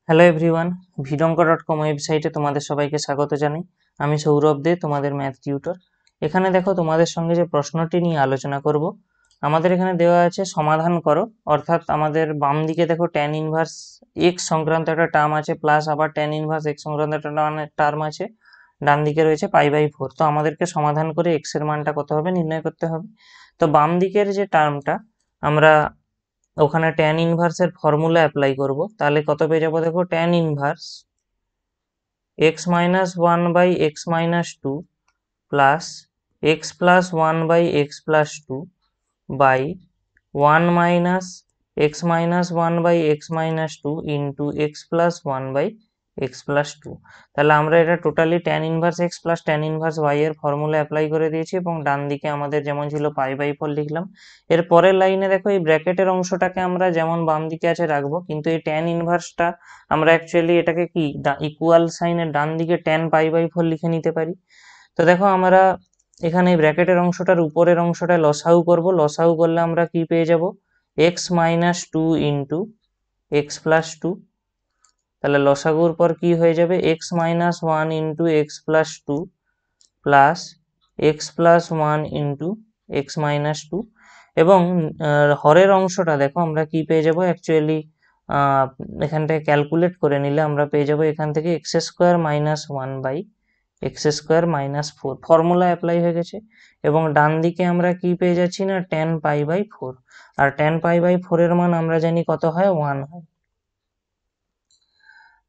Hello everyone, ভিডঙ্ক.com ওয়েবসাইটে তোমাদের সবাইকে স্বাগত জানাই। আমি সৌরভ দে, তোমাদের ম্যাথ টিউটর। এখানে দেখো তোমাদের সঙ্গে যে প্রশ্নটি নিয়ে আলোচনা করব, আমাদের এখানে দেওয়া আছে সমাধান করো। অর্থাৎ আমাদের বাম দিকে দেখো ট্যান ইনভার্স এক্স সংক্রান্ত একটা টার্ম আছে, প্লাস আবার ট্যান ইনভার্স এক্স সংক্রান্ত একটা টার্ম আছে, ডান দিকে রয়েছে π/4। তো আমাদেরকে সমাধান করে এক্স এর মানটা কত হবে নির্ণয় করতে হবে। তো বাম দিকের যে টার্মটা আমরা ওখানে ট্যান ইনভার্সের ফর্মুলা অ্যাপ্লাই করব, তাহলে কত পেয়ে যাবো দেখো, tan inverse x minus one by x minus two plus x plus one by x plus two by one minus x minus one by x minus two into x plus one by x plus two. তাহলে আমরা এটা totally tan inverse x plus tan inverse y এর formula apply করে দিয়েছি, এবং ডান দিকে আমাদের যেমন ছিল π/4 লিখলাম। এর পরের লাইনে দেখো এই ব্র্যাকেটের অংশটাকে আমরা যেমন বাম দিকে আছে রাখবো, কিন্তু এই ট্যান ইনভার্সটা আমরা অ্যাকচুয়ালি এটাকে কি ইকুয়াল সাইনের ডান দিকে ট্যান π/4 লিখে নিতে পারি। তো দেখো আমরা এখানে ব্র্যাকেটের অংশটার উপরের অংশটায় লসাউ করব। লসাউ করলে আমরা কি পেয়ে যাব, x minus two into x plus two. তাহলে লসাগুর পর কি হয়ে যাবে, x minus one into x plus two plus x plus one into x minus two. এবং হরের অংশটা দেখো আমরা কি পেয়ে যাব, অ্যাকচুয়ালি এখানটায় ক্যালকুলেট করে নিলে আমরা পেয়ে যাব এখান থেকে x square minus one by x square minus four. Formula apply হয়ে গেছে। এবং ডান দিকে আমরা কি পেয়ে যাচ্ছি না, ট্যান π/4। আর ট্যান π/4 এর মান আমরা জানি কত হয়, 1 হয়।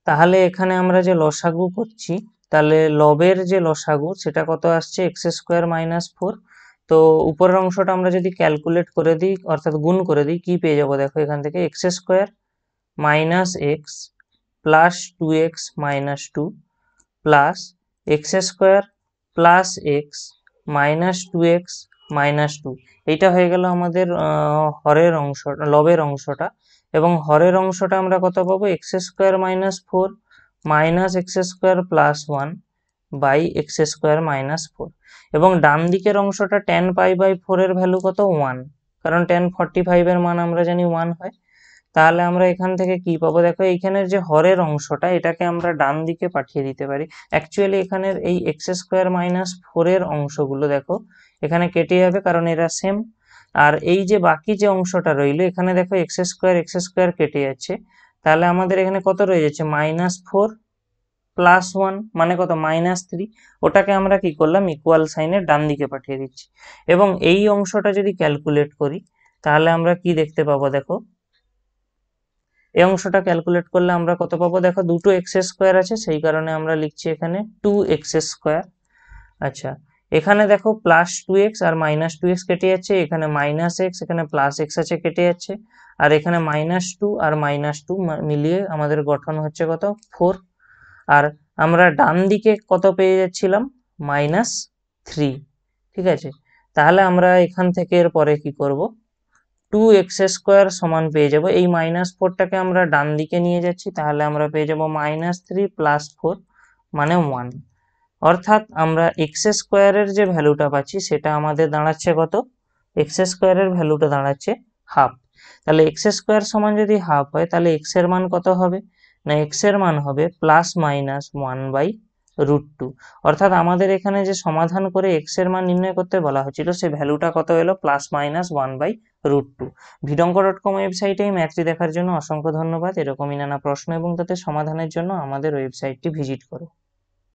তাহলে এখানে আমরা যে লসাগু করছি, তাহলে লবের যে লসাগু সেটা কত আসছে, এক্স স্কোয়ার মাইনাস ফোর। তো উপরের অংশটা আমরা যদি ক্যালকুলেট করে দিই, অর্থাৎ গুণ করে দিই, কি পেয়ে যাবো দেখো, এখান থেকে x square minus x plus two x minus two plus x square plus x minus two x minus two. এইটা হয়ে গেল আমাদের হরের অংশটা, লবের অংশটা। এবং হরের অংশটা আমরা কত পাবো, x square minus four minus x square plus one by x square minus four. এবং ডান দিকের অংশটা ট্যান π/4 এর ভ্যালু কত, 1, কারণ ট্যান 45 এর মান আমরা জানি 1 হয়। তাহলে আমরা এখান থেকে কি পাবো দেখো, এইখানের যে হরের অংশটা এটাকে আমরা ডান দিকে পাঠিয়ে দিতে পারি। অ্যাকচুয়ালি এখানের এই এক্স স্কোয়ার মাইনাস ফোর এর অংশগুলো দেখো এখানে কেটে যাবে, কারণ এরা সেম। আর এই যে বাকি যে অংশটা রইলো, এখানে দেখো এক্স স্কোয়ার কেটে যাচ্ছে। তাহলে আমাদের এখানে কত রয়ে যাচ্ছে, মাইনাস ফোর প্লাস ওয়ান, মানে কত, মাইনাস থ্রি। ওটাকে আমরা কি করলাম, ইকুয়াল সাইনের ডান দিকে পাঠিয়ে দিচ্ছি। এবং এই অংশটা যদি ক্যালকুলেট করি, তাহলে আমরা কি দেখতে পাবো দেখো, এই অংশটা ক্যালকুলেট করলে আমরা কত পাবো দেখো, দুটো এক্স স্কোয়ার আছে, সেই কারণে আমরা লিখছি এখানে টু এক্স স্কোয়ার। আচ্ছা, এখানে দেখো প্লাস টু এক্স আর মাইনাস টু এক্স কেটে যাচ্ছে, এখানে মাইনাস এক্স, এখানে প্লাস এক্স আছে, কেটে যাচ্ছে। আর এখানে মাইনাস টু আর মাইনাস টু মিলিয়ে আমাদের গঠন হচ্ছে কত, ফোর। আর আমরা ডান দিকে কত পেয়ে যাচ্ছিলাম, মাইনাস থ্রি। ঠিক আছে, তাহলে আমরা এখান থেকে এর পরে কি করব, টু এক্স স্কোয়ার সমান পেয়ে যাব, এই মাইনাস ফোরটাকে আমরা ডান দিকে নিয়ে যাচ্ছি, তাহলে আমরা পেয়ে যাব মাইনাস থ্রি প্লাস ফোর মানে ওয়ান। অর্থাৎ আমরা এক্স স্কোয়ারের যে ভ্যালুটা পাচ্ছি সেটা আমাদের দাঁড়াচ্ছে কত, এক্স স্কোয়ারের ভ্যালুটা দাঁড়াচ্ছে হাফ। তাহলে এক্স স্কোয়ার সমান যদি হাফ হয়, তাহলে এক্স এর মান কত হবে না, এক্স এর মান হবে plus minus one by root two. অর্থাৎ আমাদের এখানে যে সমাধান করে এক্স এর মান নির্ণয় করতে বলা হচ্ছিল, সে ভ্যালুটা কত এলো, plus minus one by root two. ভিডঙ্ক.com ওয়েবসাইটে এই ম্যাথটি দেখার জন্য অসংখ্য ধন্যবাদ। এরকমই নানা প্রশ্ন এবং তাদের সমাধানের জন্য আমাদের ওয়েবসাইটটি ভিজিট করো।